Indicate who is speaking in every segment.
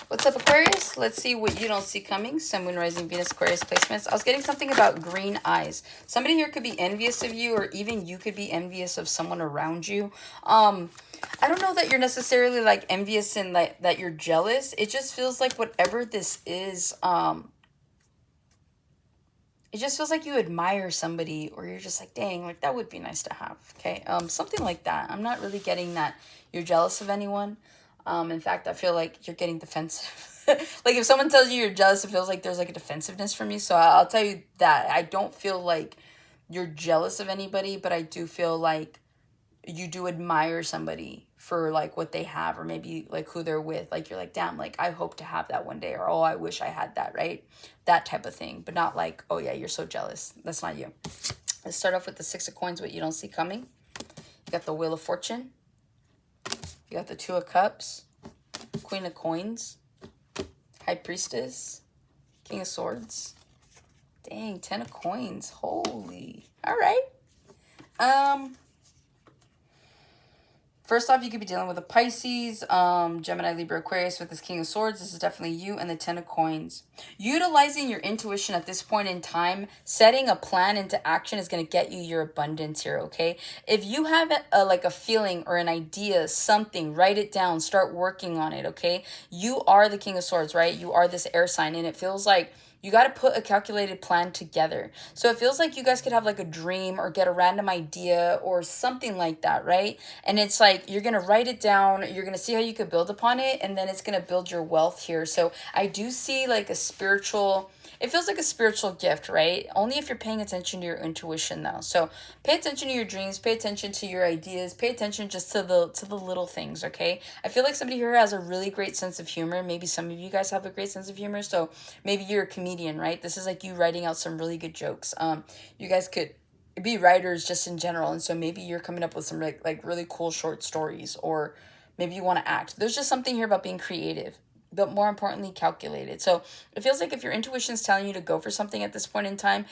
Speaker 1: What's up, Aquarius? Let's see what you don't see coming. Sun, Moon, Rising, Venus, Aquarius placements. I was getting something about green eyes. Somebody here could be envious of you, or even you could be envious of someone around you. I don't know that you're necessarily like envious and like that you're jealous. It just feels like whatever this is, it just feels like you admire somebody, or you're just like, dang, like that would be nice to have. Okay. Something like that. I'm not really getting that you're jealous of anyone. In fact, I feel like you're getting defensive. Like if someone tells you you're jealous, it feels like there's like a defensiveness from you. So I'll tell you that I don't feel like you're jealous of anybody, but I do feel like you do admire somebody for like what they have, or maybe like who they're with. Like you're like, damn, like I hope to have that one day, or oh, I wish I had that, right? That type of thing, but not like, oh yeah, you're so jealous. That's not you. Let's start off with the Six of Coins, what you don't see coming. You got the Wheel of Fortune. You got the Two of Cups, Queen of Coins, High Priestess, King of Swords. Dang, 10 of Coins. Holy. All right. First off, you could be dealing with a Pisces, Gemini, Libra, Aquarius with this King of Swords. This is definitely you, and the 10 of Coins. Utilizing your intuition at this point in time, setting a plan into action is going to get you your abundance here, okay? If you have like a feeling or an idea, something, write it down, start working on it, okay? You are the King of Swords, right? You are this air sign, and it feels like you got to put a calculated plan together. So it feels like you guys could have like a dream or get a random idea or something like that, right? And it's like you're going to write it down. You're going to see how you could build upon it. And then it's going to build your wealth here. So I do see like a spiritual... It feels like a spiritual gift, right? Only if you're paying attention to your intuition, though. So pay attention to your dreams, pay attention to your ideas, pay attention just to the little things, okay? I feel like somebody here has a really great sense of humor. Maybe some of you guys have a great sense of humor. So maybe you're a comedian, right? This is like you writing out some really good jokes. You guys could be writers just in general, and so maybe you're coming up with some like really cool short stories, or maybe you want to act. There's just something here about being creative, but more importantly, calculated. So it feels like if your intuition is telling you to go for something at this point in time,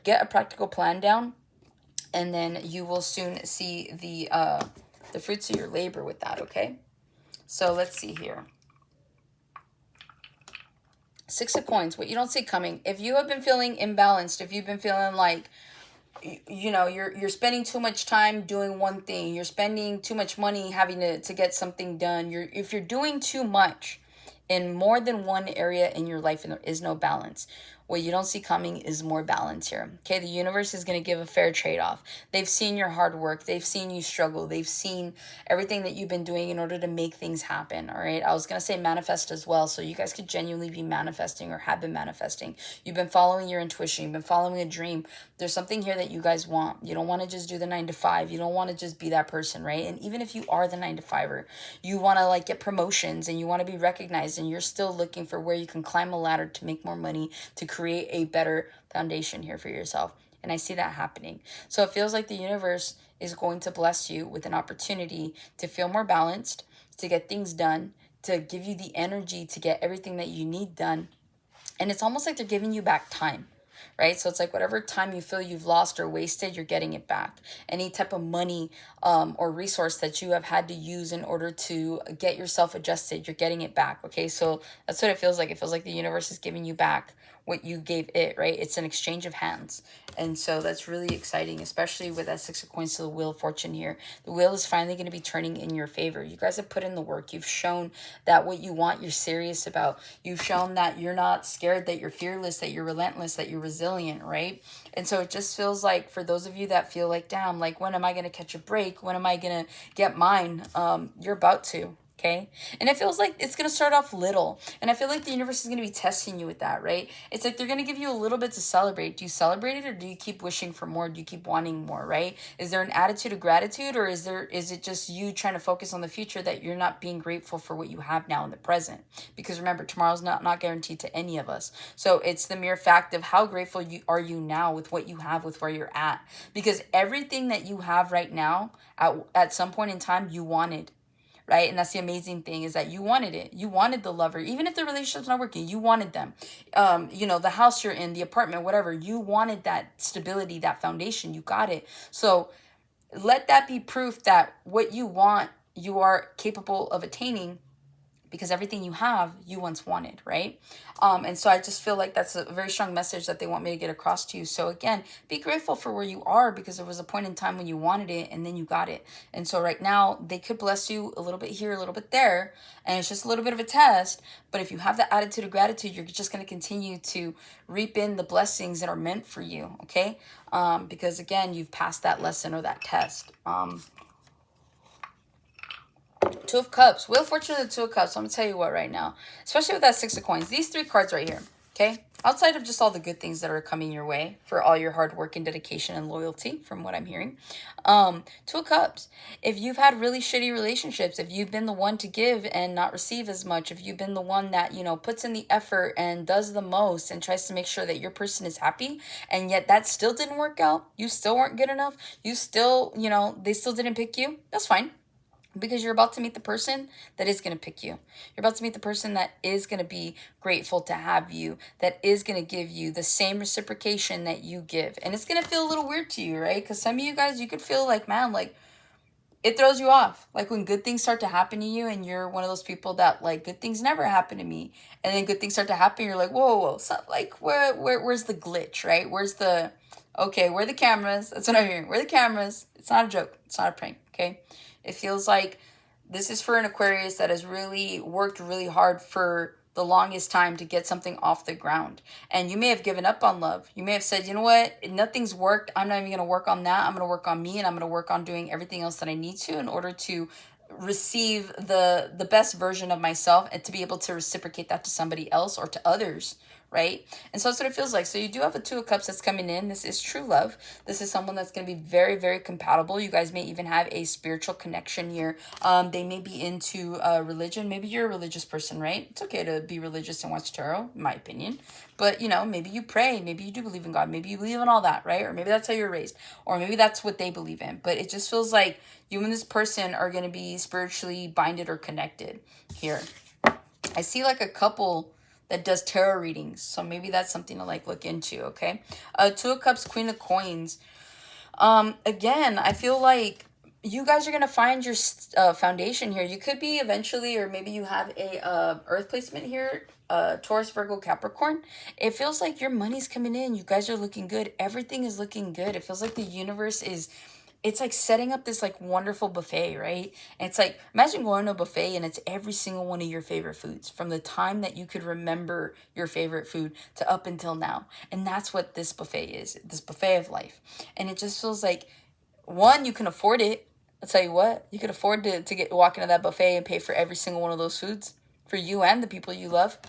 Speaker 1: get a practical plan down, and then you will soon see the fruits of your labor with that, okay? So let's see here. Six of Coins, what you don't see coming. If you have been feeling imbalanced, if you've been feeling like, you know, you're spending too much time doing one thing, you're spending too much money having to get something done, if you're doing too much in more than one area in your life and there is no balance, what you don't see coming is more balance here. Okay, the universe is going to give a fair trade-off. They've seen your hard work. They've seen you struggle. They've seen everything that you've been doing in order to make things happen, all right? I was going to say manifest as well, so you guys could genuinely be manifesting or have been manifesting. You've been following your intuition. You've been following a dream. There's something here that you guys want. You don't want to just do the 9 to 5. You don't want to just be that person, right? And even if you are the 9 to 5er, you want to like get promotions and you want to be recognized, and you're still looking for where you can climb a ladder to make more money, to create a better foundation here for yourself. And I see that happening. So it feels like the universe is going to bless you with an opportunity to feel more balanced, to get things done, to give you the energy to get everything that you need done. And it's almost like they're giving you back time, right? So it's like whatever time you feel you've lost or wasted, you're getting it back. Any type of money or resource that you have had to use in order to get yourself adjusted, you're getting it back, okay? So that's what it feels like. It feels like the universe is giving you back what you gave it, right? It's an exchange of hands. And so that's really exciting, especially with that 6 of Coins to the Wheel of Fortune here. The wheel is finally going to be turning in your favor. You guys have put in the work. You've shown that what you want, you're serious about. You've shown that you're not scared, that you're fearless, that you're relentless, that you're resilient, right? And so it just feels like for those of you that feel like, damn, like when am I going to catch a break? When am I going to get mine? You're about to. Okay. And it feels like it's going to start off little. And I feel like the universe is going to be testing you with that, right? It's like they're going to give you a little bit to celebrate. Do you celebrate it, or do you keep wishing for more? Do you keep wanting more, right? Is there an attitude of gratitude, or is it just you trying to focus on the future, that you're not being grateful for what you have now in the present? Because remember, tomorrow's not guaranteed to any of us. So it's the mere fact of how grateful you are now with what you have, with where you're at. Because everything that you have right now, at some point in time, you wanted. Right? And that's the amazing thing, is that you wanted it. You wanted the lover. Even if the relationship's not working, you wanted them. You know, the house you're in, the apartment, whatever. You wanted that stability, that foundation. You got it. So let that be proof that what you want, you are capable of attaining, because everything you have, you once wanted, right? And so I just feel like that's a very strong message that they want me to get across to you. So again, be grateful for where you are, because there was a point in time when you wanted it and then you got it. And so right now they could bless you a little bit here, a little bit there, and it's just a little bit of a test. But if you have the attitude of gratitude, you're just going to continue to reap in the blessings that are meant for you, okay? Because again, you've passed that lesson or that test. Two of Cups. Wheel of Fortune and the Two of Cups. I'm going to tell you what right now. Especially with that Six of Coins. These three cards right here. Okay? Outside of just all the good things that are coming your way for all your hard work and dedication and loyalty, from what I'm hearing. Two of Cups. If you've had really shitty relationships, if you've been the one to give and not receive as much, if you've been the one that, you know, puts in the effort and does the most and tries to make sure that your person is happy, and yet that still didn't work out, you still weren't good enough, you still, you know, they still didn't pick you, that's fine. Because you're about to meet the person that is going to pick you. You're about to meet the person that is going to be grateful to have you, that is going to give you the same reciprocation that you give. And it's going to feel a little weird to you, right? Because some of you guys, you could feel like, man, like, it throws you off. Like when good things start to happen to you and you're one of those people that like, good things never happen to me. And then good things start to happen, you're like, whoa. So like, where's the glitch, right? Where's the, okay, where are the cameras? That's what I'm hearing. Where are the cameras? It's not a joke. It's not a prank, okay? It feels like this is for an Aquarius that has really worked really hard for the longest time to get something off the ground. And you may have given up on love. You may have said, you know what? Nothing's worked. I'm not even going to work on that. I'm going to work on me, and I'm going to work on doing everything else that I need to in order to receive the best version of myself and to be able to reciprocate that to somebody else or to others, right? And so that's what it feels like. So you do have a Two of Cups that's coming in. This is true love. This is someone that's going to be very, very compatible. You guys may even have a spiritual connection here. They may be into religion. Maybe you're a religious person, right? It's okay to be religious and watch tarot, in my opinion. But, you know, maybe you pray. Maybe you do believe in God. Maybe you believe in all that, right? Or maybe that's how you're raised. Or maybe that's what they believe in. But it just feels like you and this person are going to be spiritually binded or connected here. I see like a couple that does tarot readings. So maybe that's something to like look into, okay? Two of Cups, Queen of Coins. Again, I feel like you guys are going to find your foundation here. You could be eventually, or maybe you have a earth placement here, Taurus, Virgo, Capricorn. It feels like your money's coming in. You guys are looking good. Everything is looking good. It feels like the universe is, it's like setting up this like wonderful buffet, right? And it's like, imagine going to a buffet and it's every single one of your favorite foods from the time that you could remember your favorite food to up until now. And that's what this buffet is, this buffet of life. And it just feels like, one, you can afford it. I'll tell you what, you could afford to get walk into that buffet and pay for every single one of those foods for you and the people you love.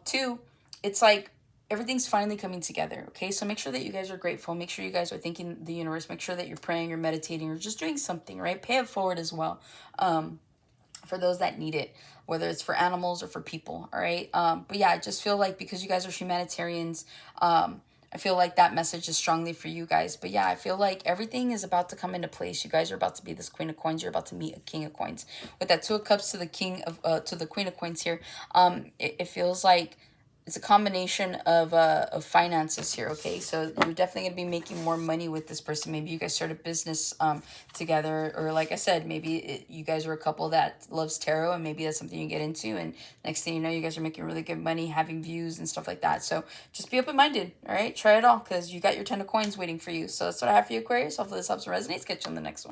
Speaker 1: Two, it's like, everything's finally coming together, okay? So make sure that you guys are grateful. Make sure you guys are thanking the universe. Make sure that you're praying, you're meditating, or just doing something, right? Pay it forward as well for those that need it, whether it's for animals or for people, all right? But yeah, I just feel like because you guys are humanitarians, I feel like that message is strongly for you guys. But yeah, I feel like everything is about to come into place. You guys are about to be this Queen of Coins. You're about to meet a King of Coins. With that Two of Cups to the King of to the Queen of Coins here, it feels like it's a combination of finances here, okay? So you're definitely going to be making more money with this person. Maybe you guys start a business together, or like I said, maybe you guys are a couple that loves tarot, and maybe that's something you get into, and next thing you know, you guys are making really good money, having views and stuff like that. So just be open-minded, all right? Try it all, because you got your 10 of coins waiting for you. So that's what I have for you, Aquarius. Hopefully this helps and resonates. Catch you on the next one.